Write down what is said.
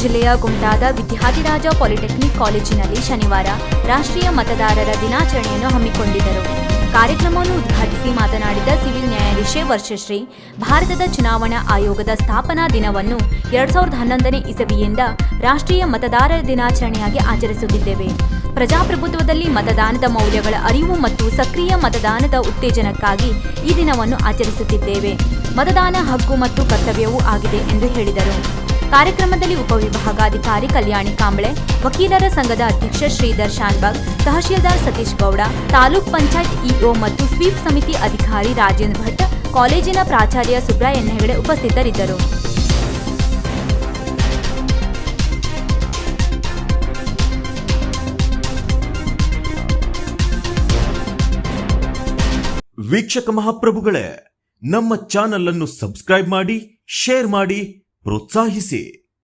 ಜಿಲ್ಲೆಯ ಕುಮಟಾದ ವಿದ್ಯಾಧಿರಾಜ ಪಾಲಿಟೆಕ್ನಿಕ್ ಕಾಲೇಜಿನಲ್ಲಿ ಶನಿವಾರ ರಾಷ್ಟ್ರೀಯ ಮತದಾರರ ದಿನಾಚರಣೆಯನ್ನು ಹಮ್ಮಿಕೊಂಡಿದ್ದರು. ಕಾರ್ಯಕ್ರಮವನ್ನು ಉದ್ಘಾಟಿಸಿ ಮಾತನಾಡಿದ ಸಿವಿಲ್ ನ್ಯಾಯಾಧೀಶೆ ವರ್ಷಶ್ರೀ, ಭಾರತದ ಚುನಾವಣಾ ಆಯೋಗದ ಸ್ಥಾಪನಾ ದಿನವನ್ನು 2011ನೇ ಇಸವಿಯಿಂದ ರಾಷ್ಟ್ರೀಯ ಮತದಾರರ ದಿನಾಚರಣೆಯಾಗಿ ಆಚರಿಸುತ್ತಿದ್ದೇವೆ. ಪ್ರಜಾಪ್ರಭುತ್ವದಲ್ಲಿ ಮತದಾನದ ಮೌಲ್ಯಗಳ ಅರಿವು ಮತ್ತು ಸಕ್ರಿಯ ಮತದಾನದ ಉತ್ತೇಜನಕ್ಕಾಗಿ ಈ ದಿನವನ್ನು ಆಚರಿಸುತ್ತಿದ್ದೇವೆ. ಮತದಾನ ಹಕ್ಕು ಮತ್ತು ಕರ್ತವ್ಯವೂ ಆಗಿದೆ ಎಂದು ಹೇಳಿದರು. ಕಾರ್ಯಕ್ರಮದಲ್ಲಿ ಉಪವಿಭಾಗಾಧಿಕಾರಿ ಕಲ್ಯಾಣಿ ಕಾಂಬಳೆ, ವಕೀಲರ ಸಂಘದ ಅಧ್ಯಕ್ಷ ಶ್ರೀಧರ್ ಶಾನ್ಬಾಗ್, ತಹಶೀಲ್ದಾರ್ ಸತೀಶ್ ಗೌಡ, ತಾಲೂಕ್ ಪಂಚಾಯತ್ ಇಒ ಮತ್ತು ಸ್ವೀಪ್ ಸಮಿತಿ ಅಧಿಕಾರಿ ರಾಜೇಂದ್ರ ಭಟ್, ಕಾಲೇಜಿನ ಪ್ರಾಚಾರ್ಯ ಸುಬ್ರಾಯನ್ ಹೆಗಡೆ ಉಪಸ್ಥಿತರಿದ್ದರು. ವೀಕ್ಷಕ ಮಹಾಪ್ರಭುಗಳೇ, ನಮ್ಮ ಚಾನಲ್ ಅನ್ನು ಸಬ್ಸ್ಕ್ರೈಬ್ ಮಾಡಿ, ಶೇರ್ ಮಾಡಿ, ಪ್ರೋತ್ಸಾಹಿಸಿ.